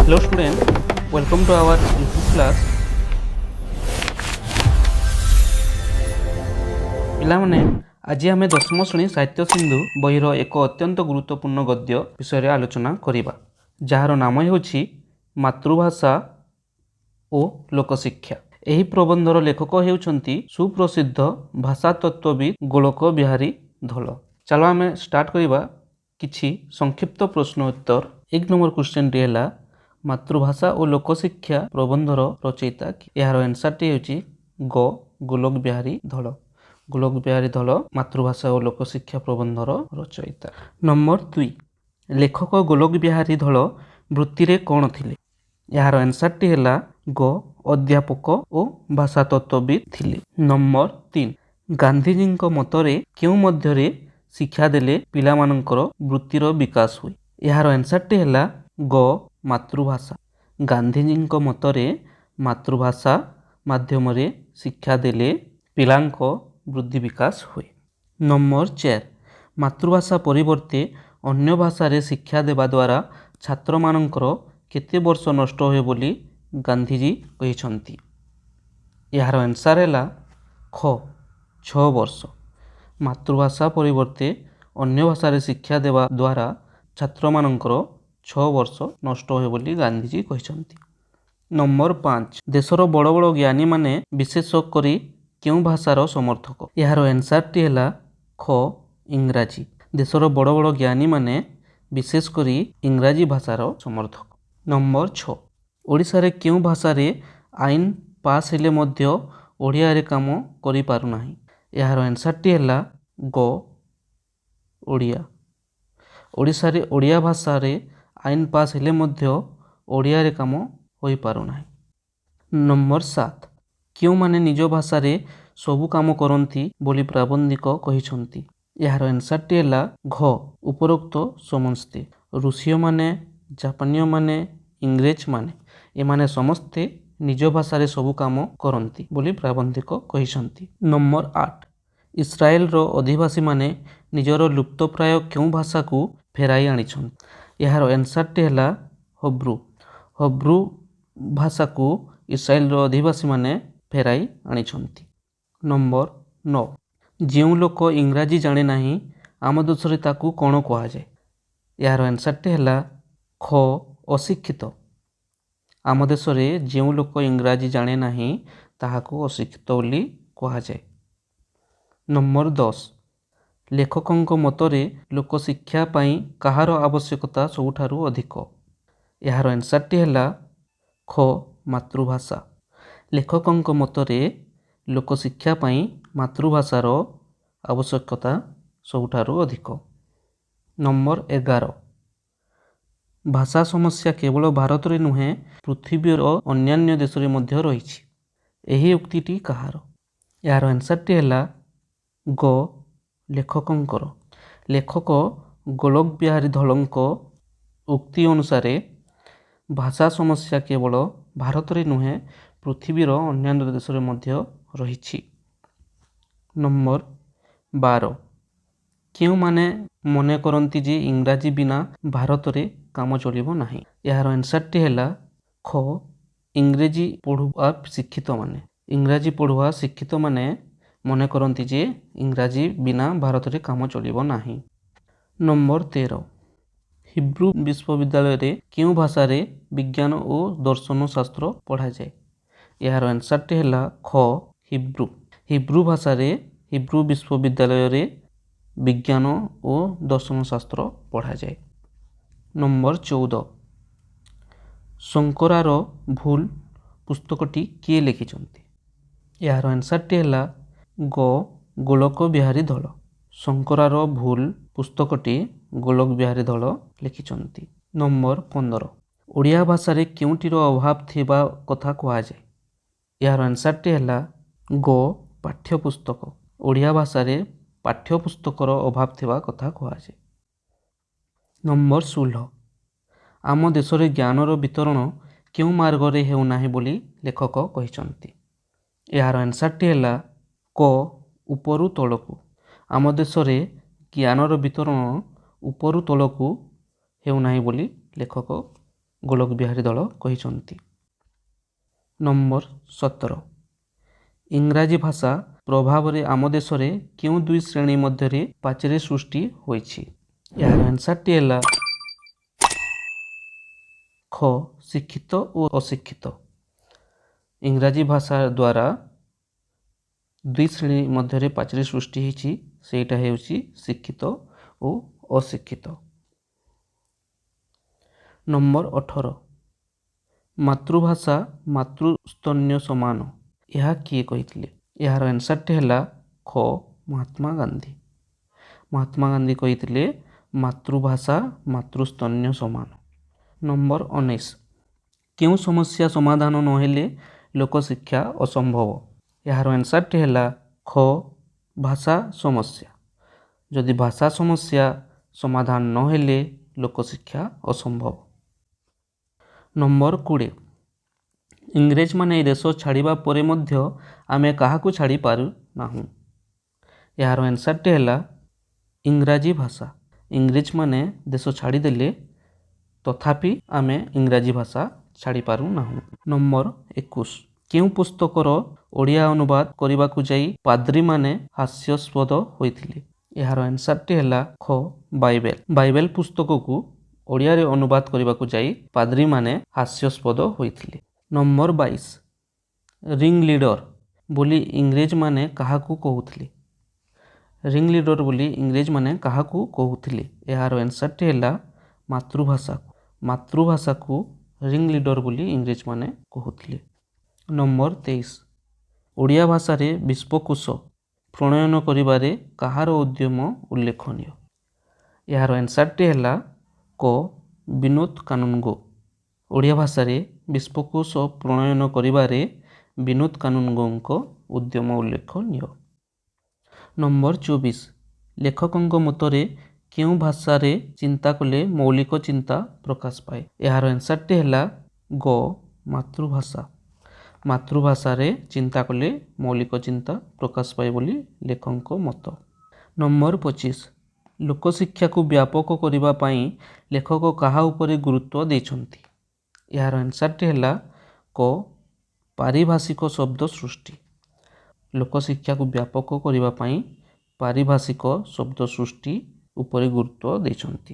Hello student, welcome to our YouTube class. ପିଲାମାନେ ଆଜି ଆମେ ଦଶମ ଶ୍ରେଣୀ ସାହିତ୍ୟ ସିନ୍ଧୁ ବହିର ଏକ ଅତ୍ୟନ୍ତ ଗୁରୁତ୍ୱପୂର୍ଣ୍ଣ ଗଦ୍ୟ ବିଷୟରେ ଆଲୋଚନା କରିବା, ଯାହାର ନାମ ହେଉଛି ମାତୃଭାଷା ଓ ଲୋକଶିକ୍ଷା। ଏହି ପ୍ରବନ୍ଧର ଲେଖକ ହେଉଛନ୍ତି ସୁପ୍ରସିଦ୍ଧ ଭାଷାତତ୍ତ୍ୱବିତ୍ ଗୋଲକ ବିହାରୀ ଧଳ। ଚାଲ ଆମେ ଷ୍ଟାର୍ଟ କରିବା କିଛି ସଂକ୍ଷିପ୍ତ ପ୍ରଶ୍ନ ଉତ୍ତର। 1 ନମ୍ବର କ୍ୱେଶ୍ଚନଟି ହେଲା ମାତୃଭାଷା ଓ ଲୋକଶିକ୍ଷା ପ୍ରବନ୍ଧର ରଚୟିତା କିଏ? ଏହାର ଆନ୍ସରଟି ହେଉଛି ଗ ଗୋଲକ ବିହାରୀ ଧଳ। ଗୋଲକ ବିହାରୀ ଧଳ ମାତୃଭାଷା ଓ ଲୋକଶିକ୍ଷା ପ୍ରବନ୍ଧର ରଚୟିତା। ନମ୍ବର 2, ଲେଖକ ଗୋଲକ ବିହାରୀ ଧଳ ବୃତ୍ତିରେ କ'ଣ ଥିଲେ? ଏହାର ଆନ୍ସରଟି ହେଲା ଗ ଅଧ୍ୟାପକ ଓ ଭାଷାତତ୍ତ୍ୱବିତ୍ ଥିଲେ। ନମ୍ବର 3, ଗାନ୍ଧିଜୀଙ୍କ ମତରେ କେଉଁ ମଧ୍ୟରେ ଶିକ୍ଷା ଦେଲେ ପିଲାମାନଙ୍କର ବୃତ୍ତିର ବିକାଶ ହୁଏ? ଏହାର ଆନ୍ସରଟି ହେଲା ଗ ମାତୃଭାଷା। ଗାନ୍ଧିଜୀଙ୍କ ମତରେ ମାତୃଭାଷା ମାଧ୍ୟମରେ ଶିକ୍ଷା ଦେଲେ ପିଲାଙ୍କ ବୃଦ୍ଧି ବିକାଶ ହୁଏ। ନମ୍ବର 4, ମାତୃଭାଷା ପରିବର୍ତ୍ତେ ଅନ୍ୟ ଭାଷାରେ ଶିକ୍ଷା ଦେବା ଦ୍ୱାରା ଛାତ୍ରମାନଙ୍କର କେତେ ବର୍ଷ ନଷ୍ଟ ହୁଏ ବୋଲି ଗାନ୍ଧିଜୀ କହିଛନ୍ତି? ଏହାର ଆନ୍ସର ହେଲା ଖ 6 ବର୍ଷ। ମାତୃଭାଷା ପରିବର୍ତ୍ତେ ଅନ୍ୟ ଭାଷାରେ ଶିକ୍ଷା ଦେବା ଦ୍ୱାରା ଛାତ୍ରମାନଙ୍କର 6 ବର୍ଷ ନଷ୍ଟ ହୁଏ ବୋଲି ଗାନ୍ଧିଜୀ କହିଛନ୍ତି। ନମ୍ବର 5, ଦେଶର ବଡ଼ ବଡ଼ ଜ୍ଞାନୀମାନେ ବିଶେଷ କରି କେଉଁ ଭାଷାର ସମର୍ଥକ? ଏହାର ଆନ୍ସରଟି ହେଲା ଖ ଇଂରାଜୀ। ଦେଶର ବଡ଼ ବଡ଼ ଜ୍ଞାନୀମାନେ ବିଶେଷ କରି ଇଂରାଜୀ ଭାଷାର ସମର୍ଥକ। ନମ୍ବର 6, ଓଡ଼ିଶାରେ କେଉଁ ଭାଷାରେ ଆଇନ ପାସ୍ ହେଲେ ମଧ୍ୟ ଓଡ଼ିଆରେ କାମ କରିପାରୁନାହିଁ? ଏହାର ଆନ୍ସରଟି ହେଲା ଗ ଓଡ଼ିଆ। ଓଡ଼ିଶାରେ ଓଡ଼ିଆ ଭାଷାରେ ଆଇନ ପାସ୍ ହେଲେ ମଧ୍ୟ ଓଡ଼ିଆରେ କାମ ହୋଇପାରୁନାହିଁ। ନମ୍ବର 7, କେଉଁମାନେ ନିଜ ଭାଷାରେ ସବୁ କାମ କରନ୍ତି ବୋଲି ପ୍ରାବନ୍ଧିକ କହିଛନ୍ତି? ଏହାର ଆନ୍ସରଟି ହେଲା ଘ ଉପରୋକ୍ତ ସମସ୍ତେ। ରୁଷୀୟମାନେ, ଜାପାନୀୟମାନେ, ଇଂରେଜମାନେ ଏମାନେ ସମସ୍ତେ ନିଜ ଭାଷାରେ ସବୁ କାମ କରନ୍ତି ବୋଲି ପ୍ରାବନ୍ଧିକ କହିଛନ୍ତି। ନମ୍ବର 8, ଇସ୍ରାଏଲର ଅଧିବାସୀମାନେ ନିଜର ଲୁପ୍ତପ୍ରାୟ କେଉଁ ଭାଷାକୁ ଫେରାଇ ଆଣିଛନ୍ତି? ଏହାର ଆନ୍ସରଟି ହେଲା ହିବ୍ରୁ। ହିବ୍ରୁ ଭାଷାକୁ ଇସ୍ରାଏଲର ଅଧିବାସୀମାନେ ଫେରାଇ ଆଣିଛନ୍ତି। ନମ୍ବର 9, ଯେଉଁ ଲୋକ ଇଂରାଜୀ ଜାଣେ ନାହିଁ ଆମ ଦେଶରେ ତାକୁ କ'ଣ କୁହାଯାଏ? ଏହାର ଆନ୍ସରଟି ହେଲା ଖ ଅଶିକ୍ଷିତ। ଆମ ଦେଶରେ ଯେଉଁ ଲୋକ ଇଂରାଜୀ ଜାଣେ ନାହିଁ ତାହାକୁ ଅଶିକ୍ଷିତ ବୋଲି କୁହାଯାଏ। ନମ୍ବର 10, ଲେଖକଙ୍କ ମତରେ ଲୋକଶିକ୍ଷା ପାଇଁ କାହାର ଆବଶ୍ୟକତା ସବୁଠାରୁ ଅଧିକ? ଏହାର ଆନ୍ସରଟି ହେଲା ଖ ମାତୃଭାଷା। ଲେଖକଙ୍କ ମତରେ ଲୋକଶିକ୍ଷା ପାଇଁ ମାତୃଭାଷାର ଆବଶ୍ୟକତା ସବୁଠାରୁ ଅଧିକ। ନମ୍ବର 11, ଭାଷା ସମସ୍ୟା କେବଳ ଭାରତରେ ନୁହେଁ ପୃଥିବୀର ଅନ୍ୟାନ୍ୟ ଦେଶରେ ମଧ୍ୟ ରହିଛି। ଏହି ଉକ୍ତିଟି କାହାର? ଏହାର ଆନ୍ସରଟି ହେଲା ଗ ଲେଖକଙ୍କର। ଲେଖକ ଗୋଲକ ବିହାରୀ ଧଳଙ୍କ ଉକ୍ତି ଅନୁସାରେ ଭାଷା ସମସ୍ୟା କେବଳ ଭାରତରେ ନୁହେଁ ପୃଥିବୀର ଅନ୍ୟାନ୍ୟ ଦେଶରେ ମଧ୍ୟ ରହିଛି। ନମ୍ବର 12, କେଉଁମାନେ ମନେ କରନ୍ତି ଯେ ଇଂରାଜୀ ବିନା ଭାରତରେ କାମ ଚଳିବ ନାହିଁ? ଏହାର ଆନ୍ସରଟି ହେଲା ଖ ଇଂରାଜୀ ପଢ଼ୁଆ ଶିକ୍ଷିତମାନେ। ଇଂରାଜୀ ପଢ଼ୁଆ ଶିକ୍ଷିତମାନେ ମନେ କରନ୍ତି ଯେ ଇଂରାଜୀ ବିନା ଭାରତରେ କାମ ଚଳିବ ନାହିଁ। ନମ୍ବର 13, ହିବ୍ରୁ ବିଶ୍ୱବିଦ୍ୟାଳୟରେ କେଉଁ ଭାଷାରେ ବିଜ୍ଞାନ ଓ ଦର୍ଶନ ଶାସ୍ତ୍ର ପଢ଼ାଯାଏ? ଏହାର ଆନ୍ସରଟି ହେଲା ଖ ହିବ୍ରୁ। ହିବ୍ରୁ ଭାଷାରେ ହିବ୍ରୁ ବିଶ୍ୱବିଦ୍ୟାଳୟରେ ବିଜ୍ଞାନ ଓ ଦର୍ଶନ ଶାସ୍ତ୍ର ପଢ଼ାଯାଏ। ନମ୍ବର 14, ଶଙ୍କରାର ଭୁଲ ପୁସ୍ତକଟି କିଏ ଲେଖିଛନ୍ତି? ଏହାର ଆନ୍ସରଟି ହେଲା ଗ ଗୋଲକ ବିହାରୀ ଧଳ। ଶଙ୍କରାର ଭୁଲ ପୁସ୍ତକଟି ଗୋଲକ ବିହାରୀ ଧଳ ଲେଖିଛନ୍ତି। ନମ୍ବର 15, ଓଡ଼ିଆ ଭାଷାରେ କେଉଁଟିର ଅଭାବ ଥିବା କଥା କୁହାଯାଏ? ଏହାର ଆନ୍ସରଟି ହେଲା ଗ ପାଠ୍ୟପୁସ୍ତକ। ଓଡ଼ିଆ ଭାଷାରେ ପାଠ୍ୟପୁସ୍ତକର ଅଭାବ ଥିବା କଥା କୁହାଯାଏ। ନମ୍ବର 16, ଆମ ଦେଶରେ ଜ୍ଞାନର ବିତରଣ କେଉଁ ମାର୍ଗରେ ହେଉନାହିଁ ବୋଲି ଲେଖକ କହିଛନ୍ତି? ଏହାର ଆନ୍ସରଟି ହେଲା କ ଉପରୁ ତଳକୁ। ଆମ ଦେଶରେ ଜ୍ଞାନର ବିତରଣ ଉପରୁ ତଳକୁ ହେଉନାହିଁ ବୋଲି ଲେଖକ ଗୋଲକ ବିହାରୀ ଦଳ କହିଛନ୍ତି। ନମ୍ବର 17 ଇଂରାଜୀ ଭାଷା ପ୍ରଭାବରେ ଆମ ଦେଶରେ କେଉଁ ଦୁଇ ଶ୍ରେଣୀ ମଧ୍ୟରେ ପାଚେରୀ ସୃଷ୍ଟି ହୋଇଛି? ଏହାର ଆନ୍ସରଟି ହେଲା ଖ ଶିକ୍ଷିତ ଓ ଅଶିକ୍ଷିତ। ଇଂରାଜୀ ଭାଷା ଦ୍ୱାରା ଦୁଇ ଶ୍ରେଣୀ ମଧ୍ୟରେ ପାଚେରୀ ସୃଷ୍ଟି ହୋଇଛି, ସେଇଟା ହେଉଛି ଶିକ୍ଷିତ ଓ ଅଶିକ୍ଷିତ। ନମ୍ବର 18 ମାତୃଭାଷା ମାତୃସ୍ତନ୍ୟ ସମାନ, ଏହା କିଏ କହିଥିଲେ? ଏହାର ଆନ୍ସରଟି ହେଲା ଖ ମହାତ୍ମା ଗାନ୍ଧୀ। ମହାତ୍ମା ଗାନ୍ଧୀ କହିଥିଲେ ମାତୃଭାଷା ମାତୃସ୍ତନ୍ୟ ସମାନ। ନମ୍ବର 19 କେଉଁ ସମସ୍ୟା ସମାଧାନ ନହେଲେ ଲୋକଶିକ୍ଷା ଅସମ୍ଭବ? ଏହାର ଆନ୍ସରଟି ହେଲା ଖ ଭାଷା ସମସ୍ୟା। ଯଦି ଭାଷା ସମସ୍ୟା ସମାଧାନ ନହେଲେ ଲୋକଶିକ୍ଷା ଅସମ୍ଭବ। ନମ୍ବର 20 ଇଂରେଜମାନେ ଏ ଦେଶ ଛାଡ଼ିବା ପରେ ମଧ୍ୟ ଆମେ କାହାକୁ ଛାଡ଼ି ପାରୁନାହୁଁ? ଏହାର ଆନ୍ସରଟି ହେଲା ଇଂରାଜୀ ଭାଷା। ଇଂରେଜମାନେ ଦେଶ ଛାଡ଼ିଦେଲେ ତଥାପି ଆମେ ଇଂରାଜୀ ଭାଷା ଛାଡ଼ି ପାରୁନାହୁଁ। ନମ୍ବର 21 କେଉଁ ପୁସ୍ତକର ଓଡ଼ିଆ ଅନୁବାଦ କରିବାକୁ ଯାଇ ପାଦ୍ରୀମାନେ ହାସ୍ୟାସ୍ପଦ ହୋଇଥିଲେ? ଏହାର ଆନ୍ସରଟି ହେଲା ଖ ବାଇବେଲ। ବାଇବେଲ ପୁସ୍ତକକୁ ଓଡ଼ିଆରେ ଅନୁବାଦ କରିବାକୁ ଯାଇ ପାଦ୍ରୀମାନେ ହାସ୍ୟାସ୍ପଦ ହୋଇଥିଲେ। ନମ୍ବର 22 ରିଙ୍ଗ ଲିଡର ବୋଲି ଇଂରେଜମାନେ କାହାକୁ କହୁଥିଲେ? ରିଙ୍ଗ ଲିଡର ବୋଲି ଇଂରେଜମାନେ କାହାକୁ କହୁଥିଲେ? ଏହାର ଆନ୍ସରଟି ହେଲା ମାତୃଭାଷାକୁ। ମାତୃଭାଷାକୁ ରିଙ୍ଗ ଲିଡର ବୋଲି ଇଂରେଜମାନେ କହୁଥିଲେ। ନମ୍ବର 23 ଓଡ଼ିଆ ଭାଷାରେ ବିଶ୍ୱକୋଷ ପ୍ରଣୟନ କରିବାରେ କାହାର ଉଦ୍ୟମ ଉଲ୍ଲେଖନୀୟ? ଏହାର ଆନ୍ସରଟି ହେଲା କ ବିନୋଦ କାନୁନଗୋ। ଓଡ଼ିଆ ଭାଷାରେ ବିଶ୍ୱକୋଷ ପ୍ରଣୟନ କରିବାରେ ବିନୋଦ କାନୁନଗୋଙ୍କ ଉଦ୍ୟମ ଉଲ୍ଲେଖନୀୟ। ନମ୍ବର 24 ଲେଖକଙ୍କ ମତରେ କେଉଁ ଭାଷାରେ ଚିନ୍ତା କଲେ ମୌଳିକ ଚିନ୍ତା ପ୍ରକାଶ ପାଏ? ଏହାର ଆନ୍ସରଟି ହେଲା ଗ ମାତୃଭାଷା। ମାତୃଭାଷାରେ ଚିନ୍ତା କଲେ ମୌଳିକ ଚିନ୍ତା ପ୍ରକାଶ ପାଏ ବୋଲି ଲେଖକଙ୍କ ମତ। ନମ୍ବର 25 ଲୋକଶିକ୍ଷାକୁ ବ୍ୟାପକ କରିବା ପାଇଁ ଲେଖକ କାହା ଉପରେ ଗୁରୁତ୍ୱ ଦେଇଛନ୍ତି? ଏହାର ଆନ୍ସରଟି ହେଲା କ ପାରିଭାଷିକ ଶବ୍ଦ ସୃଷ୍ଟି। ଲୋକଶିକ୍ଷାକୁ ବ୍ୟାପକ କରିବା ପାଇଁ ପାରିଭାଷିକ ଶବ୍ଦ ସୃଷ୍ଟି ଉପରେ ଗୁରୁତ୍ୱ ଦେଇଛନ୍ତି।